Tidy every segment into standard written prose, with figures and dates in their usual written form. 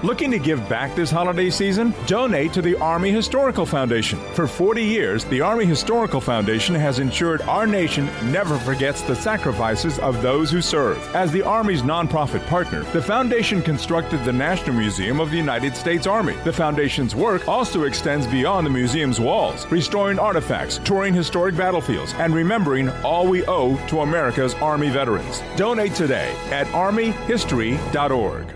Looking to give back this holiday season? Donate to the Army Historical Foundation. For 40 years, the Army Historical Foundation has ensured our nation never forgets the sacrifices of those who serve. As the Army's nonprofit partner, the foundation constructed the National Museum of the United States Army. The foundation's work also extends beyond the museum's walls, restoring artifacts, touring historic battlefields, and remembering all we owe to America's Army veterans. Donate today at armyhistory.org.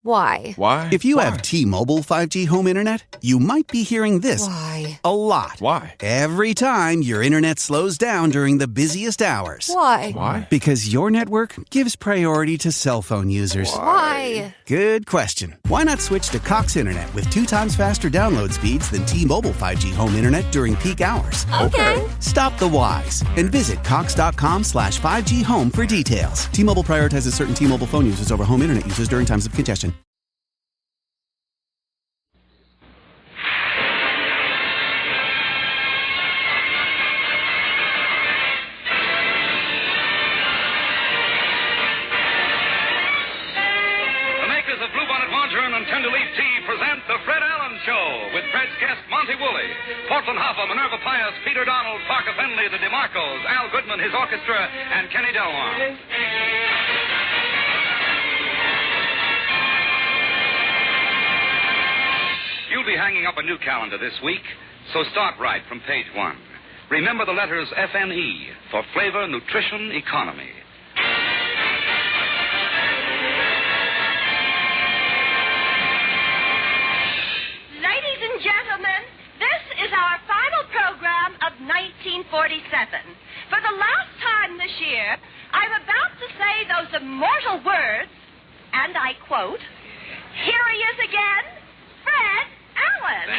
Why? Why? If you have T-Mobile 5G home internet, you might be hearing this Why? a lot. Why? Every time your internet slows down during the busiest hours. Why? Why? Because your network gives priority to cell phone users. Why? Good question. Why not switch to Cox Internet with 2 times faster download speeds than T-Mobile 5G home internet during peak hours? Okay. Stop the whys and visit cox.com/5G home for details. T-Mobile prioritizes certain T-Mobile phone users over home internet users during times of congestion. And Tenderleaf Tea present The Fred Allen Show with Fred's guest Monty Woolley, Portland Hoffa, Minerva Pius, Peter Donald, Parker Fenley, the DeMarcos, Al Goodman, his orchestra, and Kenny Delmar. You'll be hanging up a new calendar this week, so start right from page 1. Remember the letters FNE for flavor, nutrition, economy. Gentlemen, this is our final program of 1947. For the last time this year, I'm about to say those immortal words, and I quote, "Here he is again, Fred Allen."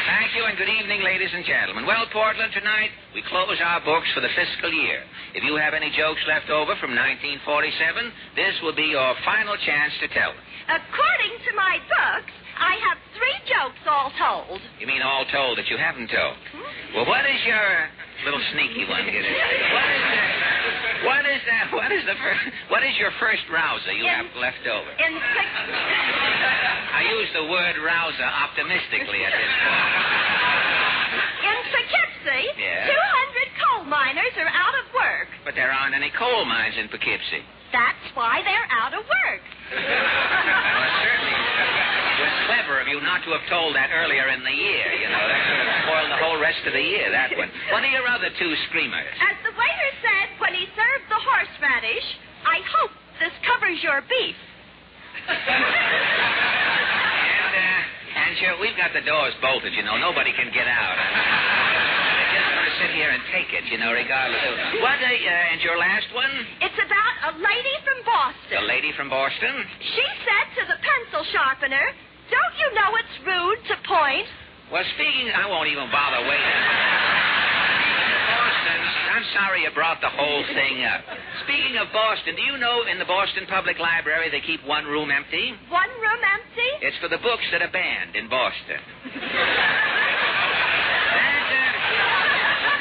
Thank you and good evening, ladies and gentlemen. Well, Portland, tonight we close our books for the fiscal year. If you have any jokes left over from 1947, this will be your final chance to tell them. According to my books, I have 3 jokes all told. You mean all told that you haven't told? Well, what is your little sneaky one? Get it? What is your first rouser you have left over? I use the word rouser optimistically at this point. In Poughkeepsie, Yeah. 200 coal miners are out of work. But there aren't any coal mines in Poughkeepsie. That's why they're out of work. Well, certainly it was clever of you not to have told that earlier in the year. You know, that could have spoiled the whole rest of the year, that one. What are your other 2 screamers? As the waiter said when he served the horseradish, I hope this covers your beef. And sure, we've got the doors bolted, you know. Nobody can get out. They're just going to sit here and take it, you know, regardless of... What, and your last one? It's about a lady from Boston. The lady from Boston? She said to the pencil sharpener, "Don't you know it's rude to point?" Well, I won't even bother waiting. Boston, I'm sorry you brought the whole thing up. Speaking of Boston, do you know in the Boston Public Library they keep one room empty? One room empty? It's for the books that are banned in Boston.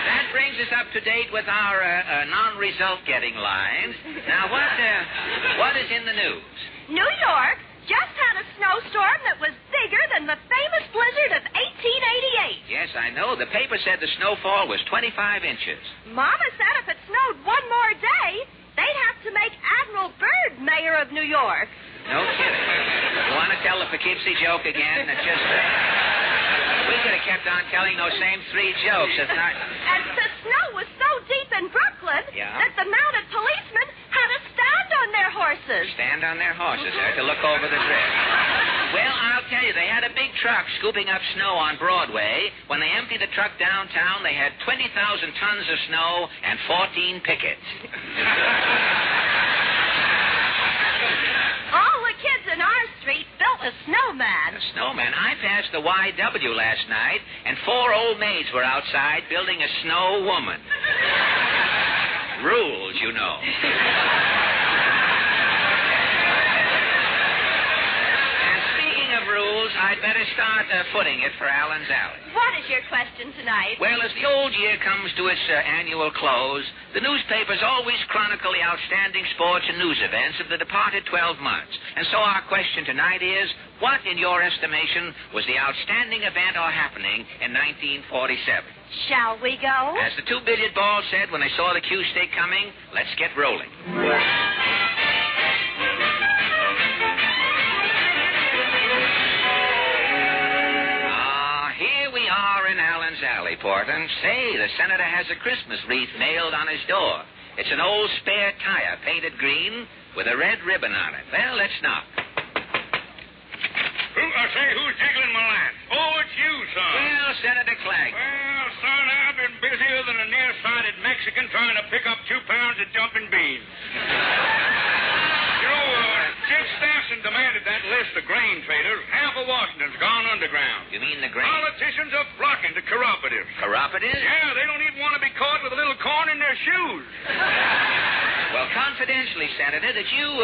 That brings us up to date with our non-result getting lines. Now, what is in the news? New York just had a snowstorm that was bigger than the famous blizzard of 1888. Yes, I know. The paper said the snowfall was 25 inches. Mama said if it snowed one more day, they'd have to make Admiral Byrd mayor of New York. No kidding. You want to tell the Poughkeepsie joke again? That just... we could have kept on telling those same 3 jokes. If not... And the snow was so deep in Brooklyn that the mounted policemen had to stand on their horses. Stand on their horses, to look over the drift. Well, I'll tell you, they had a big truck scooping up snow on Broadway. When they emptied the truck downtown, they had 20,000 tons of snow and 14 pickets. All the kids in our street built a snowman. A snowman? I passed the YW last night, and 4 old maids were outside building a snow woman. Rules, you know. And speaking of rules, I'd better start footing it for Allen's Alley. What is was your question tonight? Well, as the old year comes to its annual close, the newspapers always chronicle the outstanding sports and news events of the departed 12 months. And so our question tonight is, what, in your estimation, was the outstanding event or happening in 1947? Shall we go? As the two-billiard ball said when they saw the cue stick coming, let's get rolling. Alley, Portland. Say, the senator has a Christmas wreath nailed on his door. It's an old spare tire painted green with a red ribbon on it. Well, let's knock. Who's jiggling my latch? Oh, it's you, son. Well, Senator Clegg. Well, son, I've been busier than a nearsighted Mexican trying to pick up 2 pounds of jumping beans. Since Stassen demanded that list of grain traders, half of Washington's gone underground. You mean the grain? Politicians are flocking to cooperatives. Cooperatives? Yeah, they don't even want to be caught with a little corn in their shoes. Well, confidentially, Senator, did you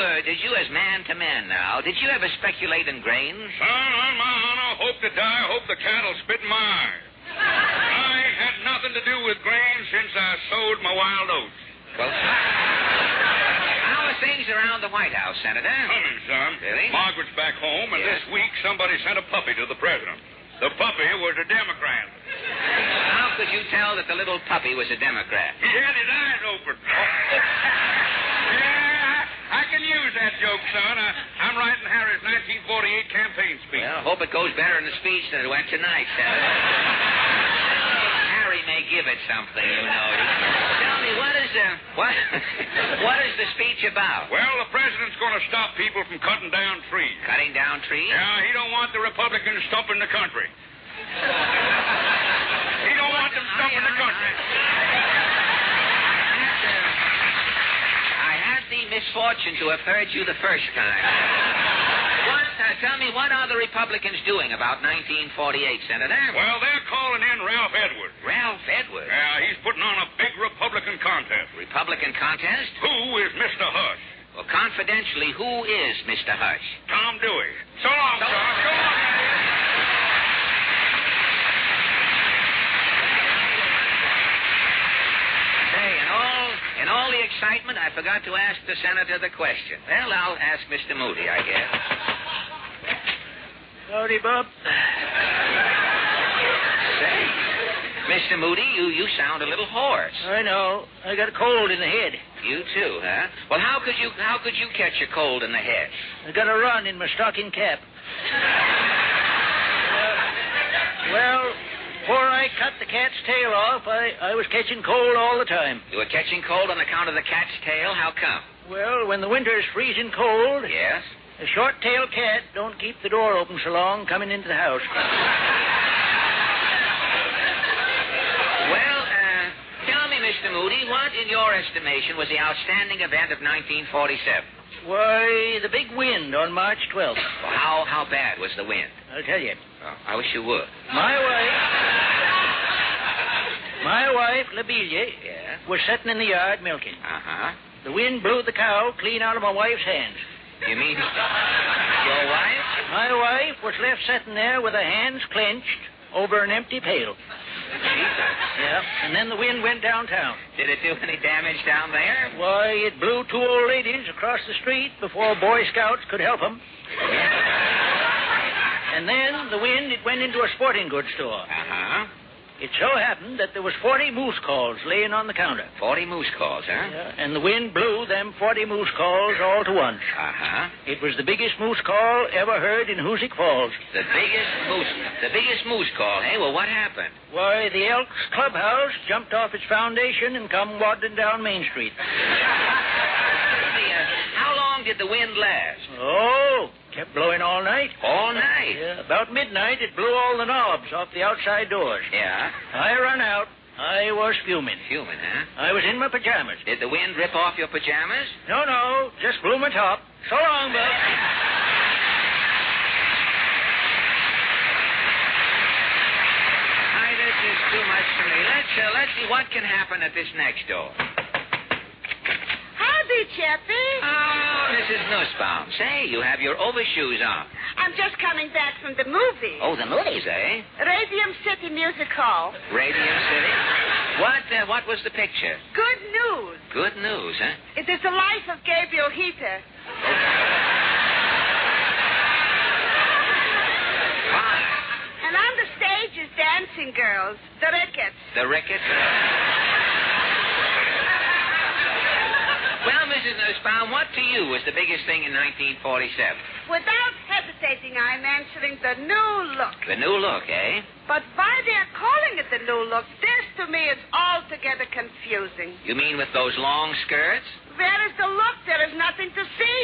as man to man now, did you ever speculate in grains? Son, on my honor, hope to die, hope the cattle spit in my eye. I ain't had nothing to do with grain since I sowed my wild oats. Well, how are things around the White House, Senator? Coming, son. Really? Margaret's back home, and this week somebody sent a puppy to the president. The puppy was a Democrat. How could you tell that the little puppy was a Democrat? He had his eyes open. Yeah, I can use that joke, son. I'm writing Harry's 1948 campaign speech. Well, hope it goes better in the speech than it went tonight, Senator. Harry may give it something, you know. Tell me, what is the speech about? Well, the president's going to stop people from cutting down trees. Cutting down trees? Yeah, he don't want the Republicans stumping the country. He don't want them stumping the country. I had the misfortune to have heard you the first time. Tell me, what are the Republicans doing about 1948, Senator? Well, they're calling in Ralph Edwards. Ralph Edwards? Yeah, he's putting on a big Republican contest. Republican contest? Who is Mr. Hush? Well, confidentially, who is Mr. Hush? Tom Dewey. So long, son. So long. Say, in all the excitement, I forgot to ask the senator the question. Well, I'll ask Mr. Moody, I guess. Howdy, Bob. Say, Mr. Moody, you sound a little hoarse. I know. I got a cold in the head. You too, huh? Well, how could you catch a cold in the head? I got a run in my stocking cap. Well, before I cut the cat's tail off, I was catching cold all the time. You were catching cold on account of the cat's tail? How come? Well, when the winter's freezing cold, Yes? a short-tailed cat don't keep the door open so long coming into the house. Well, tell me, Mr. Moody, what, in your estimation, was the outstanding event of 1947? Why, the big wind on March 12th. Well, how bad was the wind? I'll tell you. Oh, I wish you would. My wife, Labelia, Yeah? was sitting in the yard milking. Uh-huh. The wind blew the cow clean out of my wife's hands. You mean your wife? My wife was left sitting there with her hands clenched over an empty pail. Jesus. Yeah, and then the wind went downtown. Did it do any damage down there? Why, it blew 2 old ladies across the street before Boy Scouts could help them. And then the wind, it went into a sporting goods store. Uh-huh. It so happened that there was 40 moose calls laying on the counter. 40 moose calls, huh? Yeah, and the wind blew them 40 moose calls all to once. Uh-huh. It was the biggest moose call ever heard in Hoosick Falls. The biggest moose call, hey? Well, what happened? Why, the Elks Clubhouse jumped off its foundation and come waddling down Main Street. How long did the wind last? Oh, kept blowing all night. All night? Yeah, about midnight, it blew all the knobs off the outside doors. Yeah? I run out. I was fuming. Fuming, huh? I was in my pajamas. Did the wind rip off your pajamas? No, just blew my top. So long, Bub. This is too much for me. Let's see what can happen at this next door. Howdy, Chappie. Oh, Mrs. Nussbaum. Say, you have your overshoes on. And I'm just coming back from the movie. Oh, the movies, eh? Radium City Music Hall. Radium City? What was the picture? Good news. Good news, huh? It is the life of Gabriel Heater. Fine. And on the stage is dancing girls, the Ricketts. The Ricketts? Well, Mrs. Nussbaum, what to you was the biggest thing in 1947? Without hesitating, I'm answering the new look. The new look, eh? But why they're calling it the new look, this to me is altogether confusing. You mean with those long skirts? Where is the look? There is nothing to see.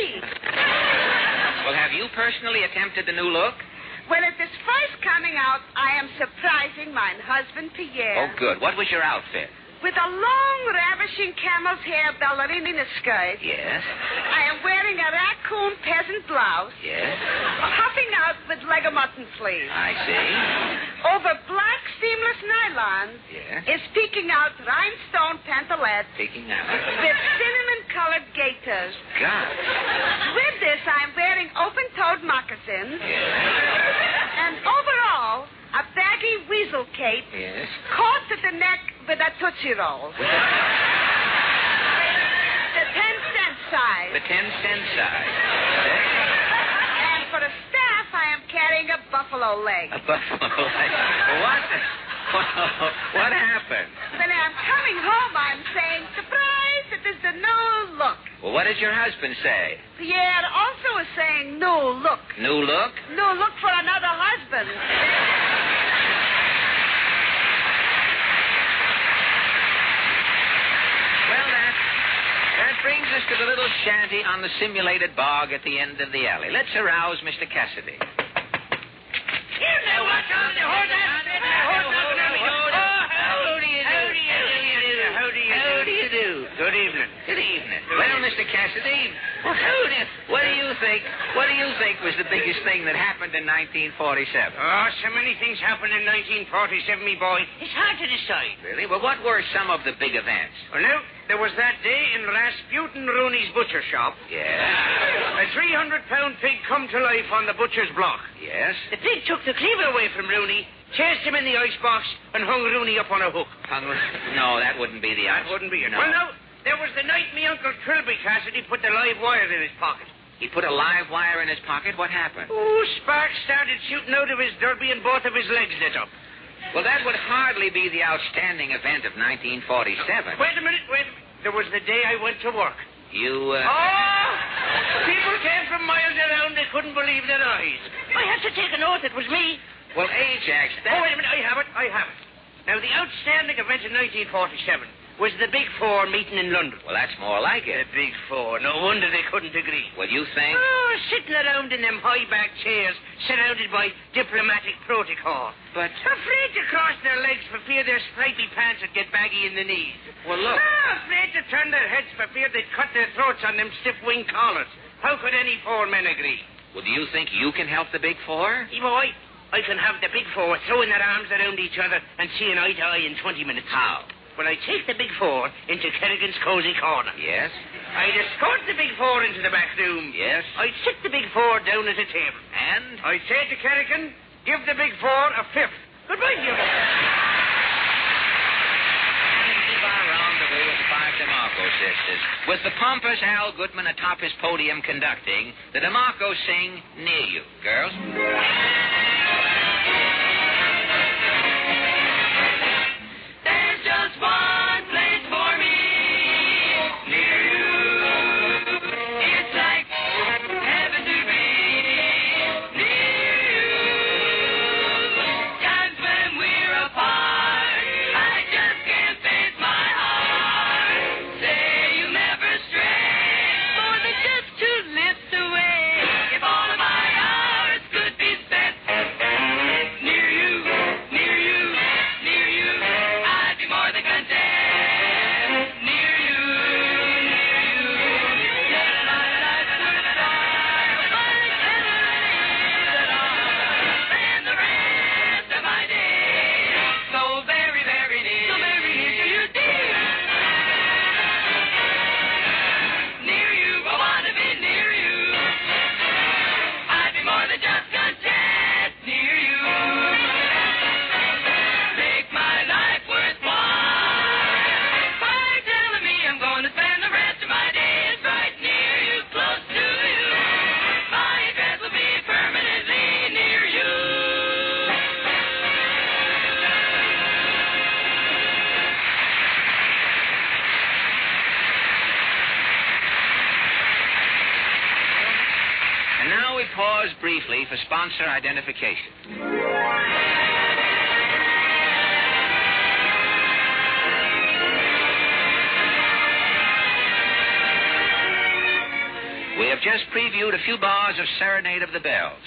Well, have you personally attempted the new look? When it is first coming out, I am surprising my husband, Pierre. Oh, good. What was your outfit? With a long, ravishing camel's hair ballerina skirt. Yes. I am wearing a raccoon peasant blouse. Yes. Puffing out with leg of mutton sleeves. I see. Over black seamless nylon Yes. is peeking out rhinestone pantalettes Peeking out. with cinnamon-colored gaiters. God. With this, I'm wearing open-toed moccasins. Yes. And overall, a baggy weasel cape Yes. caught at the neck with a Tootsie Roll. The 10-cent size. The 10-cent size. And for a staff, I am carrying a buffalo leg. A buffalo leg. What happened? When I'm coming home, I'm saying, surprise, it is the new look. Well, what does your husband say? Pierre also is saying new look. New look? New look for another husband. Well, that brings us to the little shanty on the simulated bog at the end of the alley. Let's arouse Mr. Cassidy. Here now, what's on the horse? How do you do? Good evening. Good evening. Well, Mr. Cassidy, what do you think was the biggest thing that happened in 1947? Oh, so many things happened in 1947, me boy. It's hard to decide. Really? Well, what were some of the big events? Well, now, there was that day in Rasputin Rooney's butcher shop. Yes. A 300-pound pig come to life on the butcher's block. Yes. The pig took the cleaver away from Rooney, chased him in the icebox, and hung Rooney up on a hook. No, that wouldn't be the That answer. wouldn't be it. No. Well, now, there was the night me Uncle Trilby Cassidy put the live wire in his pocket. He put a live wire in his pocket. What happened? Oh, sparks started shooting out of his derby and both of his legs lit up. Well, that would hardly be the outstanding event of 1947. Wait a minute. There was the day I went to work. You, Oh! People came from miles around. They couldn't believe their eyes. I had to take an oath it was me. Well, Ajax, Oh, wait a minute. I have it. Now, the outstanding event in 1947 was the Big Four meeting in London. Well, that's more like The it. Big Four. No wonder they couldn't agree. Well, you think? Oh, sitting around in them high-back chairs, surrounded by diplomatic protocol. But, Afraid to cross their legs for fear their stripy pants would get baggy in the knees. well, look. Afraid to turn their heads for fear they'd cut their throats on them stiff wing collars. How could any four men agree? Well, do you think you can help the Big Four? Hey, boy, I can have the Big Four throwing their arms around each other and seeing eye to eye in 20 minutes. How? Well, I take the Big Four into Kerrigan's cozy corner. Yes? I'd escort the Big Four into the back room. Yes? I'd sit the Big Four down at a table. And? I'd say to Kerrigan, give the Big Four a fifth. Goodbye, dear boy. And keep our rendezvous with the five DeMarco sisters. With the pompous Al Goodman atop his podium conducting, the DeMarcos sing Near You. Girls? There's just one place for me, near you. It's like heaven to be near you. Times when we're apart, I just can't face my heart. Say you'll never stray, more than just 2 lips away. If all of my hours could be spent pause briefly for sponsor identification. We have just previewed a few bars of Serenade of the Bells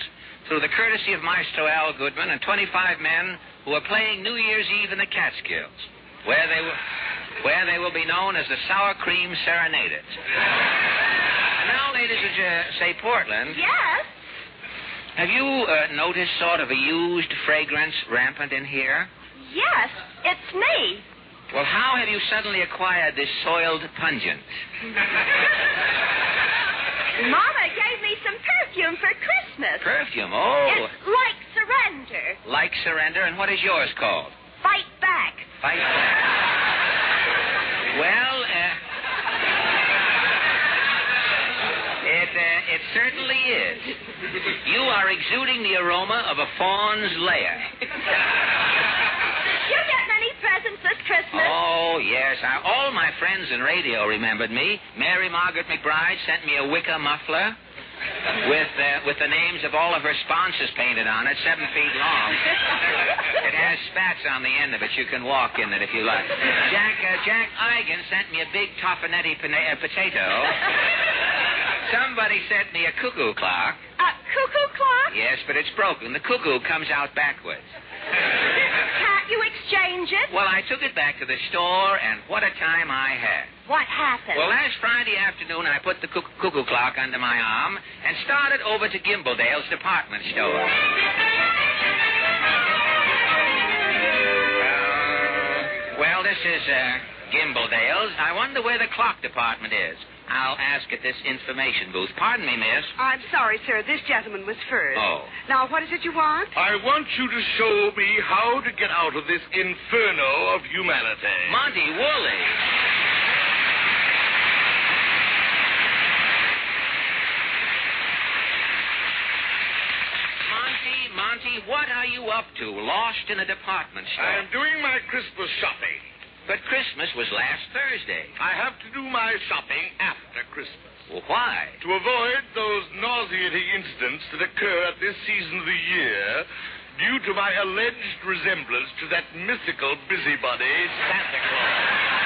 through the courtesy of Maestro Al Goodman and 25 men who are playing New Year's Eve in the Catskills, where they will be known as the Sour Cream Serenaders. And now, ladies of, say, Portland. Yes? Have you noticed sort of a used fragrance rampant in here? Yes, it's me. Well, how have you suddenly acquired this soiled pungent? Mama gave me some perfume for Christmas. Perfume? Oh. It's like surrender. Like surrender, and what is yours called? Fight back. Fight back. Well, it certainly is. You are exuding the aroma of a fawn's lair. You get many presents this Christmas? Oh, yes. All my friends in radio remembered me. Mary Margaret McBride sent me a wicker muffler with the names of all of her sponsors painted on it, 7 feet long. It has spats on the end of it. You can walk in it if you like. Jack Eigen sent me a big Toffanetti potato. Somebody sent me a cuckoo clock. A cuckoo clock? Yes, but it's broken. The cuckoo comes out backwards. Can't you exchange it? Well, I took it back to the store, and what a time I had. What happened? Well, last Friday afternoon, I put the cuckoo clock under my arm and started over to Gimbledale's department store. Well, this is Gimbledale's. I wonder where the clock department is. I'll ask at this information booth. Pardon me, miss. I'm sorry, sir. This gentleman was first. Oh. Now, what is it you want? I want you to show me how to get out of this inferno of humanity. Monty Woolley. Monty, what are you up to? Lost in a department store? I am doing my Christmas shopping. But Christmas was last Thursday. I have to do my shopping after Christmas. Well, why? To avoid those nauseating incidents that occur at this season of the year due to my alleged resemblance to that mythical busybody, Santa Claus.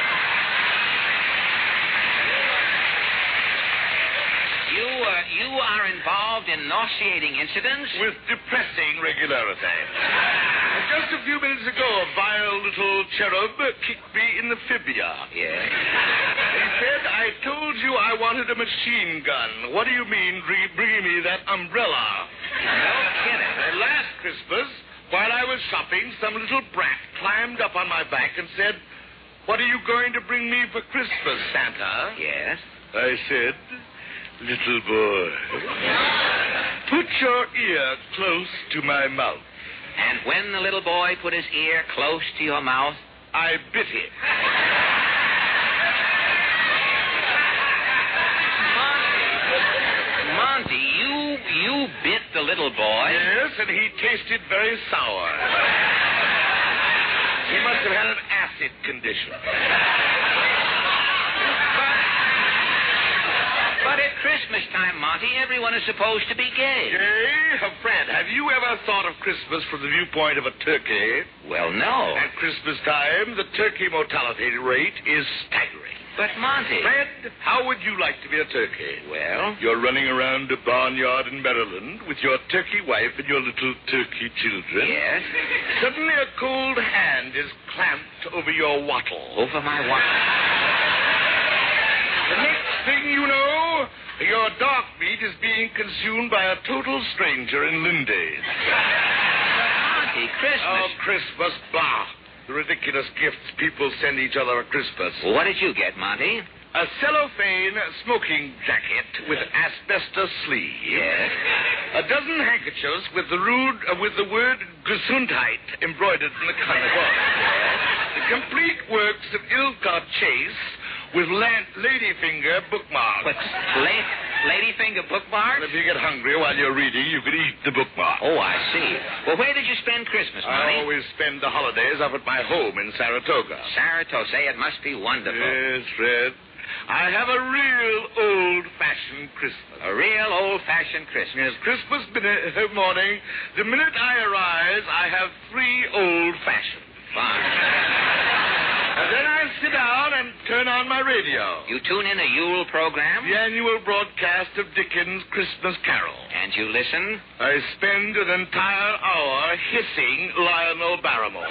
You are involved in nauseating incidents? With depressing regularity. Just a few minutes ago, a vile little cherub kicked me in the fibia. Yes. He said, I told you I wanted a machine gun. What do you mean bringing me that umbrella? No kidding. Last Christmas, while I was shopping, some little brat climbed up on my back and said, what are you going to bring me for Christmas, Santa? Yes. I said, little boy, put your ear close to my mouth. And when the little boy put his ear close to your mouth? I bit him. Monty, you bit the little boy? Yes, and he tasted very sour. He must have had an acid condition. But at Christmas time, Monty, everyone is supposed to be gay. Gay? Fred, have you ever thought of Christmas from the viewpoint of a turkey? Well, no. At Christmas time, the turkey mortality rate is staggering. But, Monty... Fred, how would you like to be a turkey? Well? You're running around a barnyard in Maryland with your turkey wife and your little turkey children. Yes? Suddenly a cold hand is clamped over your wattle. Over my wattle? The next thing you know, your dark meat is being consumed by a total stranger in Lindy's. Monty, Christmas... Oh, Christmas, bah. The ridiculous gifts people send each other at Christmas. Well, what did you get, Monty? A cellophane smoking jacket with asbestos sleeves. Yes. A dozen handkerchiefs with the word Gesundheit embroidered in the corner. The complete works of Ilka Chase with ladyfinger bookmarks. What's ladyfinger bookmarks? If you get hungry while you're reading, you can eat the bookmark. Oh, I see. Well, where did you spend Christmas, Monty? I always spend the holidays up at my home in Saratoga. Saratoga. Say, it must be wonderful. Yes, Fred. I have a real old-fashioned Christmas. A real old-fashioned Christmas. Yes, Christmas morning, the minute I arise, I have 3 old-fashioned. Fine. And then I sit down and turn on my radio. You tune in a Yule program? The annual broadcast of Dickens' Christmas Carol. And you listen? I spend an entire hour hissing Lionel Barrymore.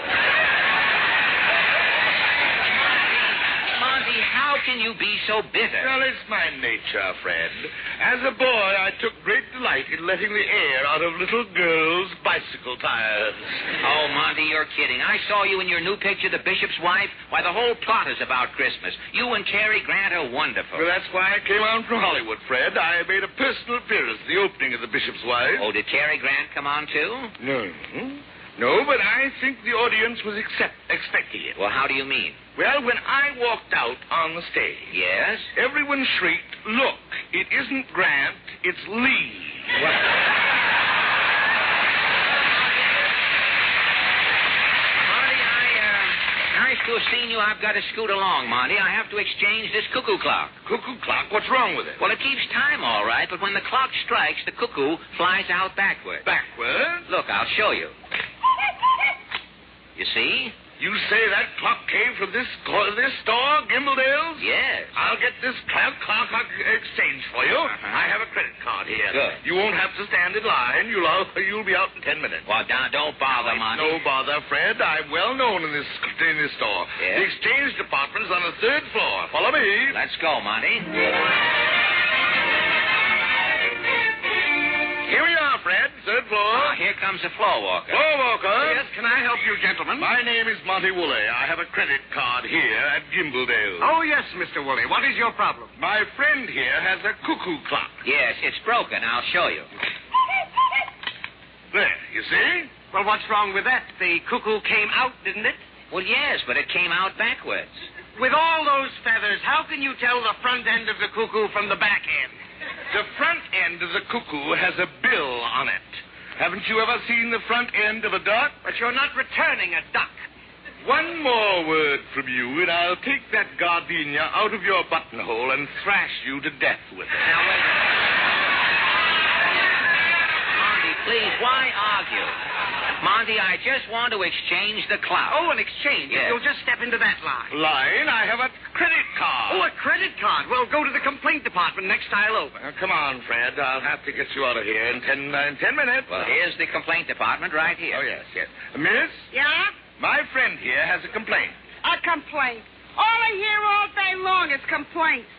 Monty, how can you be so bitter? Well, it's my nature, Fred. As a boy, I took great delight in letting the air out of little girls' bicycle tires. Oh, Monty, you're kidding. I saw you in your new picture, The Bishop's Wife. Why, the whole plot is about Christmas. You and Cary Grant are wonderful. Well, that's why I came on from Hollywood, Fred. I made a personal appearance at the opening of The Bishop's Wife. Oh, did Cary Grant come on, too? No, but I think the audience was expecting it. Well, how do you mean? Well, when I walked out on the stage... Yes? Everyone shrieked, "Look, it isn't Grant, it's Lee." What? Monty, nice to have seen you. I've got to scoot along, Monty. I have to exchange this cuckoo clock. Cuckoo clock? What's wrong with it? Well, it keeps time all right, but when the clock strikes, the cuckoo flies out backward. Backward? Look, I'll show you. You see? You say that clock came from this store, Gimbledale's? Yes. I'll get this clock exchanged for you. I have a credit card here. Good. You won't have to stand in line. You'll be out in 10 minutes. Well, don't bother, Monty. No bother, Fred. I'm well known in this store. Yes? The exchange department's on the 3rd floor. Follow me. Let's go, Monty. Here we are, Fred. 3rd floor. Here comes the floor walker. Floor walker. Yes, can I help you, gentlemen? My name is Monty Woolley. I have a credit card here at Gimbledale's. Oh, yes, Mr. Woolley. What is your problem? My friend here has a cuckoo clock. Yes, it's broken. I'll show you. There, you see? Well, what's wrong with that? The cuckoo came out, didn't it? Well, yes, but it came out backwards. With all those feathers, how can you tell the front end of the cuckoo from the back end? The front end of the cuckoo has a bill on it. Haven't you ever seen the front end of a duck? But you're not returning a duck. One more word from you, and I'll take that gardenia out of your buttonhole and thrash you to death with it. Now, wait. Monty, please, why argue? Monty, I just want to exchange the clock. Oh, an exchange. Yes. You'll just step into that line. Line? I have a credit card. Oh, a credit card. Well, go to the complaint department next aisle over. Come on, Fred. I'll have to get you out of here in 10 minutes. Well, here's the complaint department right here. Oh, yes. Miss? Yeah? My friend here has a complaint. A complaint. All I hear all day long is complaints.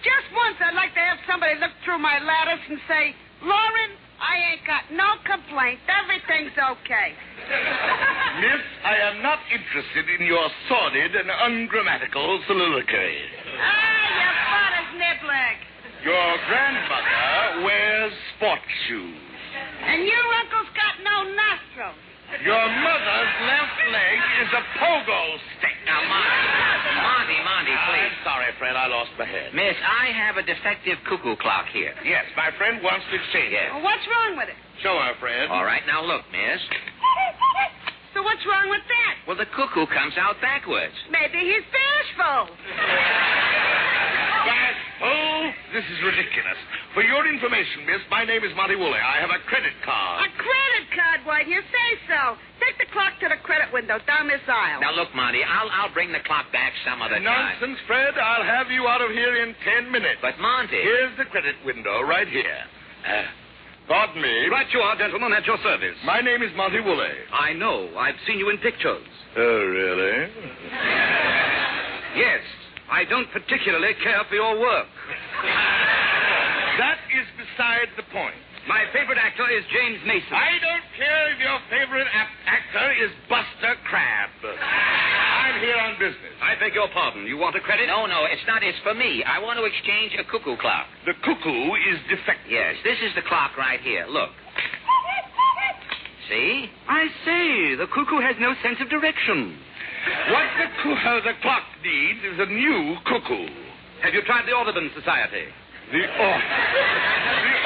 Just once I'd like to have somebody look through my lattice and say, "Lauren, I ain't got no complaints. Everything's okay." Miss, I am not interested in your sordid and ungrammatical soliloquy. You father's nibleg. Your grandmother wears sport shoes. And your uncle's got no nostrils. Your mother's left leg is a pogo stick. Now, Monty, please. I'm sorry, Fred. I lost my head. Miss, I have a defective cuckoo clock here. Yes, my friend wants to exchange it. Well, what's wrong with it? Show her, Fred. All right, now look, miss. So what's wrong with that? Well, the cuckoo comes out backwards. Maybe he's bashful. Bashful? This is ridiculous. For your information, miss, my name is Monty Woolley. I have a credit card. A credit card? Why do you say so? Take the clock to the credit window down this aisle. Now, look, Monty, I'll bring the clock back some other time. Nonsense, Fred. I'll have you out of here in 10 minutes. But, Monty... Here's the credit window right here. Pardon me. Right you are, gentlemen, at your service. My name is Monty Woolley. I know. I've seen you in pictures. Oh, really? Yes. I don't particularly care for your work. That is beside the point. My favorite actor is James Mason. I don't care if your favorite actor is Buster Crabbe. I'm here on business. I beg your pardon. You want a credit? No, it's not. It's for me. I want to exchange a cuckoo clock. The cuckoo is defective. Yes, this is the clock right here. Look. See? I say, the cuckoo has no sense of direction. What the clock needs is a new cuckoo. Have you tried the Audubon Society? The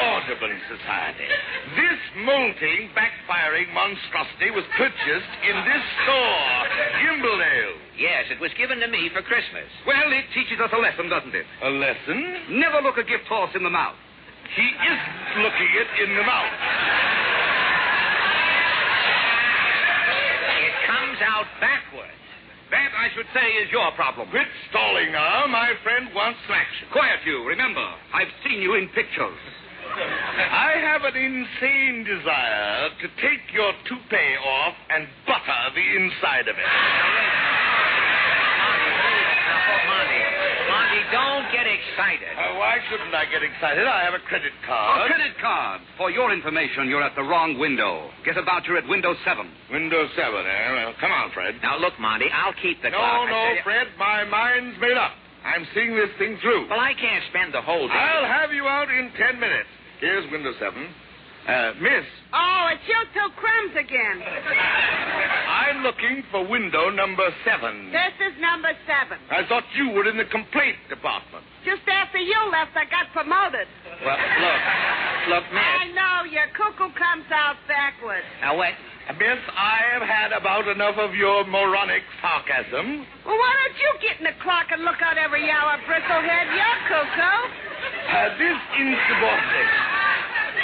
Audubon Society. This molting, backfiring monstrosity was purchased in this store, Gimbledale's. Yes, it was given to me for Christmas. Well, it teaches us a lesson, doesn't it? A lesson? Never look a gift horse in the mouth. He is looking it in the mouth. It comes out backwards. That, I should say, is your problem. Quit stalling now. My friend wants some action. Quiet, you. Remember, I've seen you in pictures. I have an insane desire to take your toupee off and butter the inside of it. Monty, don't get excited. Why shouldn't I get excited? I have a credit card. A credit card. For your information, you're at the wrong window. Get a voucher at window 7. Window 7, eh? Well, come on, Fred. Now, look, Monty, I'll keep the clock. No, Fred, my mind's made up. I'm seeing this thing through. Well, I can't spend the whole day. I'll have you out in 10 minutes. Here's window 7. Miss. Oh, it's you two crumbs again. I'm looking for window number 7. This is number 7. I thought you were in the complaint department. Just after you left, I got promoted. Well, look, Miss. I know, your cuckoo comes out backwards. Now, wait. Miss, I have had about enough of your moronic sarcasm. Well, why don't you get in the clock and look out every hour, bristlehead? You're cuckoo. This insubordination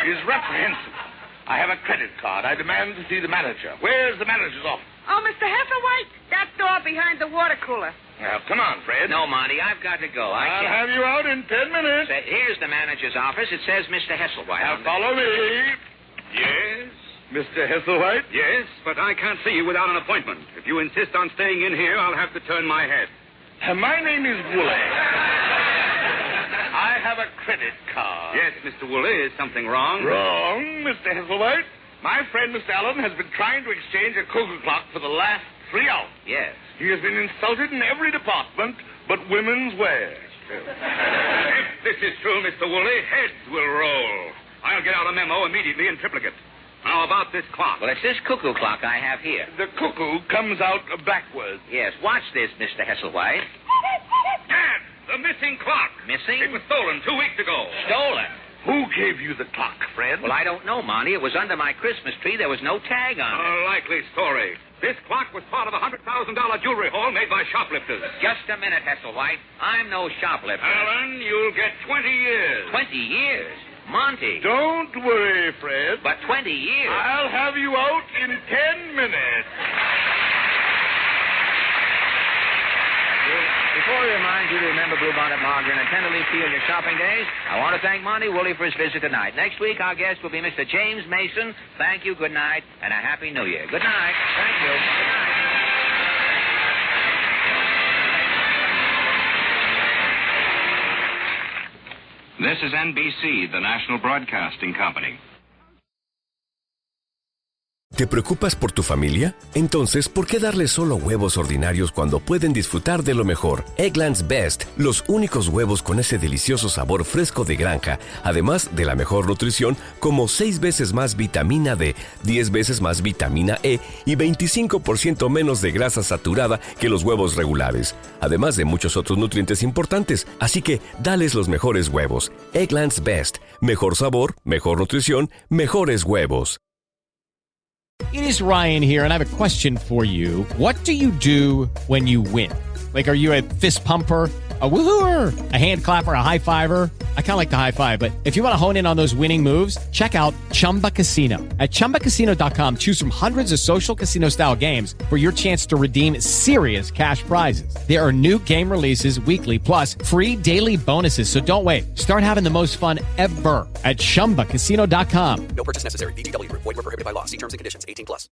is reprehensible. I have a credit card. I demand to see the manager. Where's the manager's office? Oh, Mr. Heatherwhite, that door behind the water cooler. Now, come on, Fred. No, Monty, I've got to go. I'll have you out in 10 minutes. Here's the manager's office. It says Mr. Hesselwhite. Now, follow me. Yes? Mr. Hesselwhite? Yes, but I can't see you without an appointment. If you insist on staying in here, I'll have to turn my head. My name is Woolley. I have a credit card. Yes, Mr. Woolley, is something wrong? Wrong, Mr. Hesselwhite. My friend, Mr. Allen, has been trying to exchange a cuckoo clock for the last 3 hours. Yes. He has been insulted in every department but women's wear. If this is true, Mr. Woolley, heads will roll. I'll get out a memo immediately in triplicate. Now, about this clock. Well, it's this cuckoo clock I have here. The cuckoo comes out backwards. Yes, watch this, Mr. Hesselwhite. Dad, the missing clock. Missing? It was stolen 2 weeks ago. Stolen? Who gave you the clock, Fred? Well, I don't know, Monty. It was under my Christmas tree. There was no tag on it. A likely story. This clock was part of a $100,000 jewelry haul made by shoplifters. Just a minute, Hesselwhite. I'm no shoplifter. Alan, you'll get 20 years. 20 years? Monty. Don't worry, Fred. But 20 years. I'll have you out in 10 minutes. Before we remind you to remember Bluebonnet Margarine and Tenderleaf Tea on your shopping days, I want to thank Monty Woolley for his visit tonight. Next week, our guest will be Mr. James Mason. Thank you, good night, and a Happy New Year. Good night. Thank you. Good night. This is NBC, the National Broadcasting Company. ¿Te preocupas por tu familia? Entonces, ¿por qué darles solo huevos ordinarios cuando pueden disfrutar de lo mejor? Eggland's Best, los únicos huevos con ese delicioso sabor fresco de granja, además de la mejor nutrición, como 6 veces más vitamina D, 10 veces más vitamina E y 25% menos de grasa saturada que los huevos regulares, además de muchos otros nutrientes importantes. Así que, dales los mejores huevos. Eggland's Best, mejor sabor, mejor nutrición, mejores huevos. It is Ryan here, and I have a question for you. What do you do when you win? Like, are you a fist pumper, a woohooer, a hand clapper, a high fiver? I kind of like the high five, but if you want to hone in on those winning moves, check out Chumba Casino. At ChumbaCasino.com, choose from hundreds of social casino-style games for your chance to redeem serious cash prizes. There are new game releases weekly, plus free daily bonuses, so don't wait. Start having the most fun ever at ChumbaCasino.com. No purchase necessary. VGW. Void where prohibited by law. See terms and conditions. 18+.